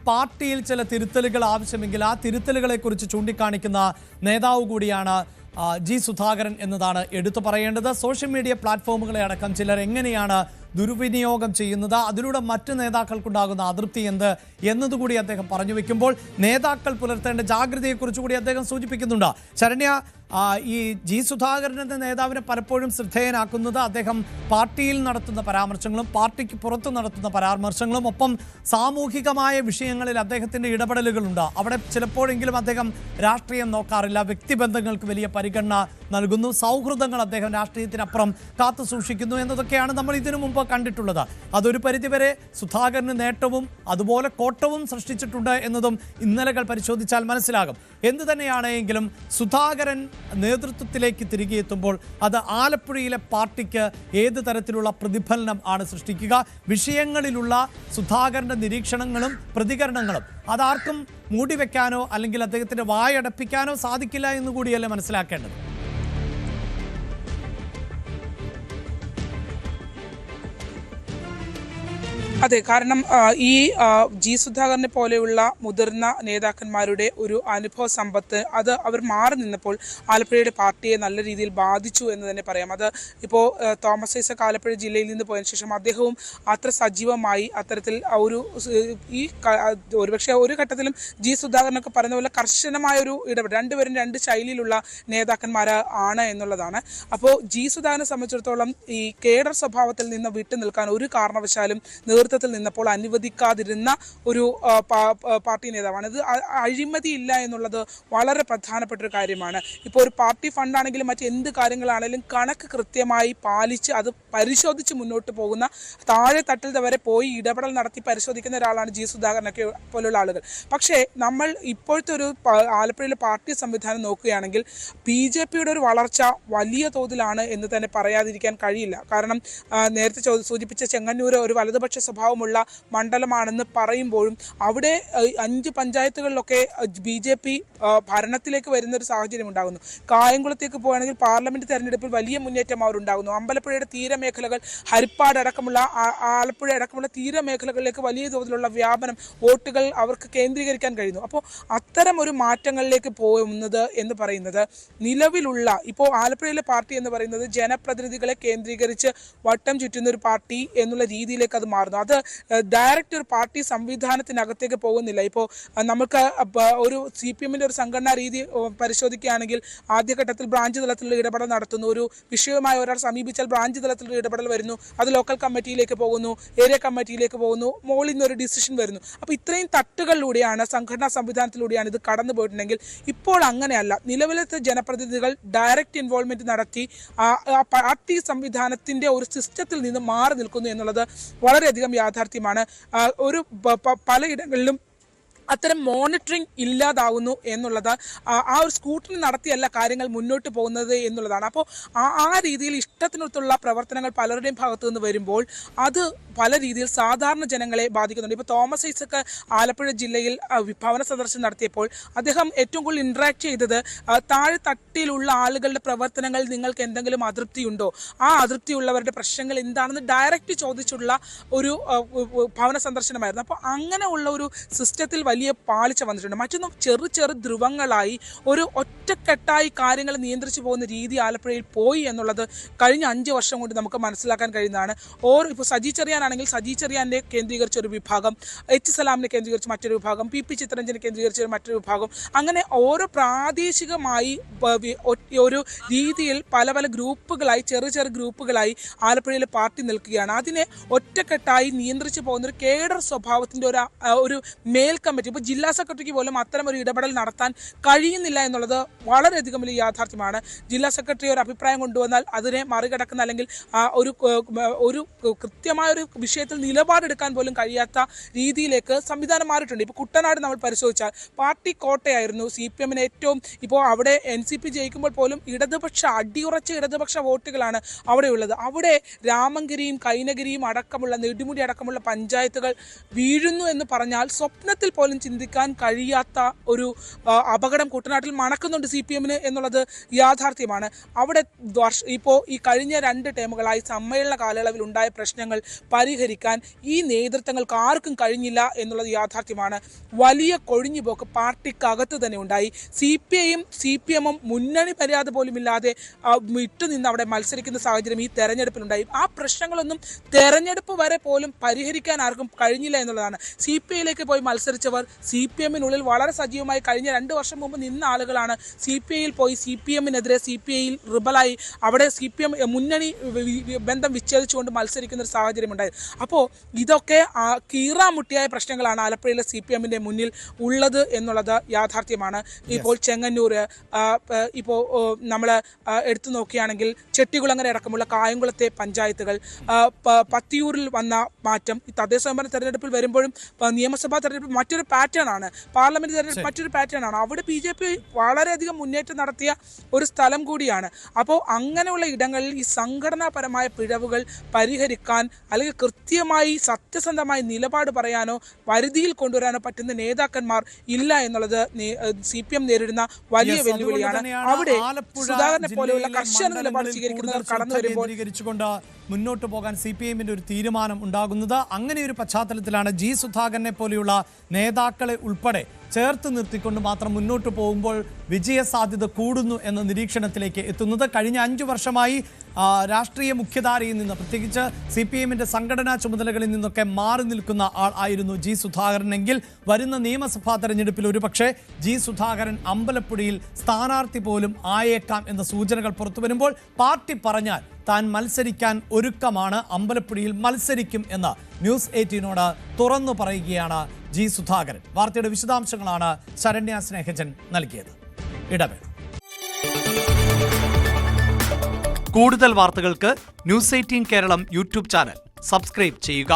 പാർട്ടിയിൽ ചില തിരുത്തലുകൾ ആവശ്യമെങ്കിൽ ആ തിരുത്തലുകളെക്കുറിച്ച് ചൂണ്ടിക്കാണിക്കുന്ന നേതാവ് കൂടിയാണ് ജി സുധാകരൻ എന്നതാണ് എടുത്തു പറയേണ്ടത്. സോഷ്യൽ മീഡിയ പ്ലാറ്റ്ഫോമുകളെ അടക്കം ചിലർ എങ്ങനെയാണ് ദുർവിനിയോഗം ചെയ്യുന്നത്, അതിലൂടെ മറ്റ് നേതാക്കൾക്കുണ്ടാകുന്ന അതൃപ്തി എന്ത് എന്നതുകൂടി അദ്ദേഹം പറഞ്ഞു വെക്കുമ്പോൾ നേതാക്കൾ പുലർത്തേണ്ട ജാഗ്രതയെക്കുറിച്ച് കൂടി അദ്ദേഹം സൂചിപ്പിക്കുന്നുണ്ട്. ശരണ്യ, ഈ ജി സുധാകരൻ എന്ന നേതാവിനെ പലപ്പോഴും ശ്രദ്ധേയനാക്കുന്നത് അദ്ദേഹം പാർട്ടിയിൽ നടത്തുന്ന പരാമർശങ്ങളും പാർട്ടിക്ക് പുറത്ത് നടത്തുന്ന പരാമർശങ്ങളും ഒപ്പം സാമൂഹികമായ വിഷയങ്ങളിൽ അദ്ദേഹത്തിൻ്റെ ഇടപെടലുകളുണ്ട്. അവിടെ ചിലപ്പോഴെങ്കിലും അദ്ദേഹം രാഷ്ട്രീയം നോക്കാറില്ല, വ്യക്തിബന്ധങ്ങൾക്ക് വലിയ പരിഗണന നൽകുന്നു, സൗഹൃദങ്ങൾ അദ്ദേഹം രാഷ്ട്രീയത്തിനപ്പുറം കാത്തു സൂക്ഷിക്കുന്നു എന്നതൊക്കെയാണ് നമ്മൾ ഇതിനു മുമ്പ് കണ്ടിട്ടുള്ളത്. അതൊരു പരിധിവരെ സുധാകരന് നേട്ടവും അതുപോലെ കോട്ടവും സൃഷ്ടിച്ചിട്ടുണ്ട് എന്നതും ഇന്നലകൾ പരിശോധിച്ചാൽ മനസ്സിലാകും. എന്തു തന്നെയാണെങ്കിലും സുധാകരൻ നേതൃത്വത്തിലേക്ക് തിരികെ എത്തുമ്പോൾ അത് ആലപ്പുഴയിലെ പാർട്ടിക്ക് ഏത് തരത്തിലുള്ള പ്രതിഫലനം ആണ് സൃഷ്ടിക്കുക? വിഷയങ്ങളിലുള്ള സുധാകരന്റെ നിരീക്ഷണങ്ങളും പ്രതികരണങ്ങളും അതാർക്കും മൂടിവെക്കാനോ അല്ലെങ്കിൽ അദ്ദേഹത്തിന്റെ വായടപ്പിക്കാനോ സാധിക്കില്ല എന്നുകൂടിയല്ലേ മനസ്സിലാക്കേണ്ടത്? അതെ, കാരണം ഈ ജി സുധാകരനെ പോലെയുള്ള മുതിർന്ന നേതാക്കന്മാരുടെ ഒരു അനുഭവ സമ്പത്ത് അത് അവർ മാറി നിന്നപ്പോൾ ആലപ്പുഴയുടെ പാർട്ടിയെ നല്ല രീതിയിൽ ബാധിച്ചു എന്ന് തന്നെ പറയാം. അത് ഇപ്പോൾ തോമസ് ഐസക് ആലപ്പുഴ ജില്ലയിൽ നിന്ന് പോയതിനു ശേഷം അദ്ദേഹവും അത്ര സജീവമായി അത്തരത്തിൽ ഈ ഒരുപക്ഷെ ഒരു ഘട്ടത്തിലും ജി സുധാകരനൊക്കെ പറയുന്ന പോലെ കർശനമായ ഒരു ഇടപെടൽ, രണ്ടുപേരും രണ്ട് ശൈലിയിലുള്ള നേതാക്കന്മാരാണ് എന്നുള്ളതാണ്. അപ്പോൾ ജി സുധാകരനെ സംബന്ധിച്ചിടത്തോളം ഈ കേഡർ സ്വഭാവത്തിൽ നിന്ന് വിട്ടു നിൽക്കാൻ ഒരു കാരണവശാലും നേതൃത്വത്തിൽ നിന്നപ്പോൾ അനുവദിക്കാതിരുന്ന ഒരു പാർട്ടി നേതാവാണ്. ഇത് അഴിമതി ഇല്ല എന്നുള്ളത് വളരെ പ്രധാനപ്പെട്ട ഒരു കാര്യമാണ്. ഇപ്പോൾ ഒരു പാർട്ടി ഫണ്ടാണെങ്കിലും മറ്റ് എന്ത് കാര്യങ്ങളാണെങ്കിലും കണക്ക് കൃത്യമായി പാലിച്ച് അത് പരിശോധിച്ച് മുന്നോട്ട് പോകുന്ന, താഴെ തട്ടിൽ വരെ പോയി ഇടപെടൽ നടത്തി പരിശോധിക്കുന്ന ഒരാളാണ് ജി സുധാകരനൊക്കെ പോലുള്ള ആളുകൾ. പക്ഷേ നമ്മൾ ഇപ്പോഴത്തെ ഒരു ആലപ്പുഴയിലെ പാർട്ടി സംവിധാനം നോക്കുകയാണെങ്കിൽ BJPയുടെ ഒരു വളർച്ച വലിയ തോതിലാണ് എന്ന് തന്നെ പറയാതിരിക്കാൻ കഴിയില്ല. കാരണം നേരത്തെ സൂചിപ്പിച്ച ചെങ്ങന്നൂർ ഒരു വലതുപക്ഷ സ്വഭാവമുള്ള മണ്ഡലമാണെന്ന് പറയുമ്പോഴും അവിടെ 5 പഞ്ചായത്തുകളിലൊക്കെ BJP ഭരണത്തിലേക്ക് വരുന്നൊരു സാഹചര്യം ഉണ്ടാകുന്നു. കായംകുളത്തേക്ക് പോകുകയാണെങ്കിൽ പാർലമെന്റ് തെരഞ്ഞെടുപ്പിൽ വലിയ മുന്നേറ്റം അവരുണ്ടാകുന്നു. അമ്പലപ്പുഴയുടെ തീരമേഖലകൾ, ഹരിപ്പാട് അടക്കമുള്ള ആലപ്പുഴ അടക്കമുള്ള തീരമേഖലകളിലേക്ക് വലിയ തോതിലുള്ള വ്യാപനം, വോട്ടുകൾ അവർക്ക് കേന്ദ്രീകരിക്കാൻ കഴിയുന്നു. അപ്പോൾ അത്തരം ഒരു മാറ്റങ്ങളിലേക്ക് പോകുന്നത് എന്ന് പറയുന്നത് നിലവിലുള്ള ഇപ്പോൾ ആലപ്പുഴയിലെ പാർട്ടി എന്ന് പറയുന്നത് ജനപ്രതിനിധികളെ കേന്ദ്രീകരിച്ച് വട്ടം ചുറ്റുന്ന ഒരു പാർട്ടി എന്നുള്ള രീതിയിലേക്ക് അത് മാറുന്നു. അത് ഡയറക്റ്റ് ഒരു പാർട്ടി സംവിധാനത്തിനകത്തേക്ക് പോകുന്നില്ല. ഇപ്പോൾ നമുക്ക് ഒരു CPMന്റെ ഒരു സംഘടനാ രീതി പരിശോധിക്കുകയാണെങ്കിൽ ആദ്യഘട്ടത്തിൽ ബ്രാഞ്ച് തലത്തിലുള്ള ഇടപെടൽ നടത്തുന്നു. ഒരു വിഷയവുമായി ഒരാൾ സമീപിച്ചാൽ ബ്രാഞ്ച് തലത്തിലുള്ള ഇടപെടൽ വരുന്നു, അത് ലോക്കൽ കമ്മിറ്റിയിലേക്ക് പോകുന്നു, ഏരിയ കമ്മിറ്റിയിലേക്ക് പോകുന്നു, മോളിൽ നിന്നൊരു ഡിസിഷൻ വരുന്നു. അപ്പോൾ ഇത്രയും തട്ടുകളിലൂടെയാണ്, സംഘടനാ സംവിധാനത്തിലൂടെയാണ് ഇത് കടന്നു പോയിട്ടുണ്ടെങ്കിൽ ഇപ്പോൾ അങ്ങനെയല്ല. നിലവിലത്തെ ജനപ്രതിനിധികൾ ഡയറക്റ്റ് ഇൻവോൾവ്മെന്റ് നടത്തി പാർട്ടി സംവിധാനത്തിന്റെ ഒരു സിസ്റ്റത്തിൽ നിന്ന് മാറി നിൽക്കുന്നു എന്നുള്ളത് വളരെയധികം യാഥാർത്ഥ്യമാണ്. ഒരു പലയിടങ്ങളിലും അത്തരം മോണിറ്ററിംഗ് ഇല്ലാതാവുന്നു എന്നുള്ളത്, ആ ഒരു സ്കൂട്ടറിന് നടത്തിയല്ല കാര്യങ്ങൾ മുന്നോട്ട് പോകുന്നത് എന്നുള്ളതാണ്. അപ്പോൾ ആ രീതിയിൽ ഇഷ്ടത്തിനൊത്തുള്ള പ്രവർത്തനങ്ങൾ പലരുടെയും ഭാഗത്തു നിന്ന് വരുമ്പോൾ അത് പല രീതിയിൽ സാധാരണ ജനങ്ങളെ ബാധിക്കുന്നുണ്ട്. ഇപ്പോൾ തോമസ് ഐസക് ആലപ്പുഴ ജില്ലയിൽ ഭവന സന്ദർശനം നടത്തിയപ്പോൾ അദ്ദേഹം ഏറ്റവും കൂടുതൽ ഇന്ററാക്ട് ചെയ്തത് താഴെ തട്ടിലുള്ള ആളുകളുടെ പ്രവർത്തനങ്ങളിൽ നിങ്ങൾക്ക് എന്തെങ്കിലും അതൃപ്തിയുണ്ടോ, ആ അതൃപ്തിയുള്ളവരുടെ പ്രശ്നങ്ങൾ എന്താണെന്ന് ഡയറക്റ്റ് ചോദിച്ചുള്ള ഒരു ഭവന സന്ദർശനമായിരുന്നു. അപ്പോൾ അങ്ങനെ ഉള്ള ഒരു സിസ്റ്റത്തിൽ വലിയ പാളിച്ച വന്നിട്ടുണ്ട്. മറ്റൊന്നും ചെറു ധ്രുവങ്ങളായി ഒരു ഒറ്റക്കെട്ടായി കാര്യങ്ങൾ നിയന്ത്രിച്ചു പോകുന്ന രീതി ആലപ്പുഴയിൽ പോയി എന്നുള്ളത് കഴിഞ്ഞ 5 വർഷം കൊണ്ട് നമുക്ക് മനസ്സിലാക്കാൻ കഴിയുന്നതാണ്. ഇപ്പോൾ സജി ചെറിയാനാണെങ്കിൽ സജി ചെറിയാനെ കേന്ദ്രീകരിച്ച ഒരു വിഭാഗം, H സലാമിനെ കേന്ദ്രീകരിച്ച് മറ്റൊരു വിഭാഗം, PP ചിത്തരഞ്ജനെ കേന്ദ്രീകരിച്ച മറ്റൊരു വിഭാഗം, അങ്ങനെ ഓരോ പ്രാദേശികമായി ഒരു രീതിയിൽ പല ഗ്രൂപ്പുകളായി, ചെറു ഗ്രൂപ്പുകളായി ആലപ്പുഴയിലെ പാർട്ടി നിൽക്കുകയാണ്. അതിനെ ഒറ്റക്കെട്ടായി നിയന്ത്രിച്ചു പോകുന്ന ഒരു കേഡർ സ്വഭാവത്തിന്റെ ഒരു മേൽ കമ്മിറ്റി, ഇപ്പോൾ ജില്ലാ സെക്രട്ടറിക്ക് പോലും അത്തരം ഒരു ഇടപെടൽ നടത്താൻ കഴിയുന്നില്ല എന്നുള്ളത് വളരെയധികം വലിയ യാഥാർത്ഥ്യമാണ്. ജില്ലാ സെക്രട്ടറി ഒരു അഭിപ്രായം കൊണ്ടുവന്നാൽ അതിനെ മറികടക്കുന്ന അല്ലെങ്കിൽ ഒരു കൃത്യമായ ഒരു വിഷയത്തിൽ നിലപാടെടുക്കാൻ പോലും കഴിയാത്ത രീതിയിലേക്ക് സംവിധാനം മാറിയിട്ടുണ്ട്. ഇപ്പോൾ കുട്ടനാട് നമ്മൾ പരിശോധിച്ചാൽ പാർട്ടി കോട്ടയായിരുന്നു CPMന് ഏറ്റവും. ഇപ്പോൾ അവിടെ NCP ജയിക്കുമ്പോൾ പോലും അടിയുറച്ച ഇടതുപക്ഷ വോട്ടുകളാണ് അവിടെയുള്ളത്. അവിടെ രാമങ്കരിയും കൈനഗിരിയും അടക്കമുള്ള, നെടുമുടി അടക്കമുള്ള പഞ്ചായത്തുകൾ വീഴുന്നു എന്ന് പറഞ്ഞാൽ സ്വപ്നത്തിൽ പോലും ചിന്തിക്കാൻ കഴിയാത്ത ഒരു അപകടം കുട്ടനാട്ടിൽ മണക്കുന്നുണ്ട് CPMന് എന്നുള്ളത് യാഥാർത്ഥ്യമാണ്. അവിടെ ഇപ്പോൾ ഈ കഴിഞ്ഞ 2 ടേമുകളായി സമ്മേളന കാലയളവിൽ ഉണ്ടായ പ്രശ്നങ്ങൾ പരിഹരിക്കാൻ ഈ നേതൃത്വങ്ങൾക്ക് ആർക്കും കഴിഞ്ഞില്ല എന്നുള്ളത് യാഥാർത്ഥ്യമാണ്. വലിയ കൊഴിഞ്ഞുപോക്ക് പാർട്ടിക്കകത്ത് തന്നെ ഉണ്ടായി. CPIയും മുന്നണി മര്യാദ പോലും ഇല്ലാതെ വിട്ടുനിന്ന് അവിടെ മത്സരിക്കുന്ന സാഹചര്യം ഈ തെരഞ്ഞെടുപ്പിലുണ്ടായി. ആ പ്രശ്നങ്ങളൊന്നും തെരഞ്ഞെടുപ്പ് വരെ പോലും പരിഹരിക്കാൻ ആർക്കും കഴിഞ്ഞില്ല എന്നുള്ളതാണ്. CPIയിലേക്ക് പോയി മത്സരിച്ചവർ CPMനുള്ളിൽ വളരെ സജീവമായി കഴിഞ്ഞ 2 വർഷം മുമ്പ് നിന്ന ആളുകളാണ് CPIയിൽ പോയി CPMനെതിരെ CPIയിൽ റിബലായി അവിടെ CPM മുന്നണി ബന്ധം വിച്ഛേദിച്ചുകൊണ്ട് മത്സരിക്കുന്ന ഒരു സാഹചര്യം ഉണ്ടായത്. അപ്പോൾ ഇതൊക്കെ കീറാമുട്ടിയായ പ്രശ്നങ്ങളാണ് ആലപ്പുഴയിലെ CPMന്റെ മുന്നിൽ ഉള്ളത് എന്നുള്ളത് യാഥാർത്ഥ്യമാണ്. ഇപ്പോൾ ചെങ്ങന്നൂർ, ഇപ്പോൾ നമ്മൾ എടുത്തു നോക്കുകയാണെങ്കിൽ ചെട്ടികുളങ്ങര അടക്കമുള്ള കായംകുളത്തെ പഞ്ചായത്തുകൾ, പത്തിയൂരിൽ വന്ന മാറ്റം ഈ തദ്ദേശ സ്വയംഭരണ തെരഞ്ഞെടുപ്പിൽ വരുമ്പോഴും നിയമസഭാ തെരഞ്ഞെടുപ്പ് മറ്റൊരു പാറ്റേൺ ആണ്, പാർലമെന്റ് തെരഞ്ഞെടുപ്പ് മറ്റൊരു പാറ്റേൺ ആണ്. അവിടെ BJP വളരെയധികം മുന്നേറ്റം നടത്തിയ ഒരു സ്ഥലം കൂടിയാണ്. അപ്പോൾ അങ്ങനെയുള്ള ഇടങ്ങളിൽ ഈ സംഘടനാപരമായ പിഴവുകൾ പരിഹരിക്കാൻ അല്ലെങ്കിൽ കൃത്യമായി സത്യസന്ധമായി നിലപാട് പറയാനോ പരിധിയിൽ കൊണ്ടുവരാനോ പറ്റുന്ന നേതാക്കന്മാർ ഇല്ല എന്നുള്ളത് CPM നേരിടുന്ന വലിയ വെല്ലുവിളിയാണ്. അവിടെ സുധാകരനെ പോലെയുള്ള കർശന നിലപാട് സ്വീകരിക്കുന്നവർ കടന്നു വരുമ്പോൾ മുന്നോട്ട് പോകാൻ CPIന്റെ ഒരു തീരുമാനം ഉണ്ടാകുന്നത്. അങ്ങനെ ഒരു പശ്ചാത്തലത്തിലാണ് G സുധാകരനെ പോലെയുള്ള നേതാക്കളെ ഉൾപ്പെടെ ചേർത്ത് നിർത്തിക്കൊണ്ട് മാത്രം മുന്നോട്ട് പോകുമ്പോൾ വിജയസാധ്യത കൂടുന്നു എന്ന നിരീക്ഷണത്തിലേക്ക് എത്തുന്നത്. കഴിഞ്ഞ 5 വർഷമായി രാഷ്ട്രീയ മുഖ്യധാരയിൽ നിന്ന്, പ്രത്യേകിച്ച് CPIന്റെ സംഘടനാ ചുമതലകളിൽ നിന്നൊക്കെ മാറി നിൽക്കുന്ന ആൾ ആയിരുന്നു G സുധാകരനെങ്കിൽ വരുന്ന നിയമസഭാ തെരഞ്ഞെടുപ്പിൽ ഒരുപക്ഷെ G സുധാകരൻ അമ്പലപ്പുഴയിൽ സ്ഥാനാർത്ഥി പോലും ആയേക്കാം എന്ന സൂചനകൾ പുറത്തു വരുമ്പോൾ പാർട്ടി പറഞ്ഞാൽ താൻ മത്സരിക്കാൻ ഒരുക്കമാണ്, അമ്പലപ്പുഴയിൽ മത്സരിക്കും എന്ന് ന്യൂസ് 18നോട് തുറന്നു പറയുകയാണ് G സുധാകരൻ. വാർത്തയുടെ വിശദാംശങ്ങളാണ് ശരണ്യ സ്നേഹജൻ നൽകിയത്. ഇടവേള. കൂടുതൽ വാർത്തകൾക്ക് news 18 Keralam YouTube channel subscribe ചെയ്യുക.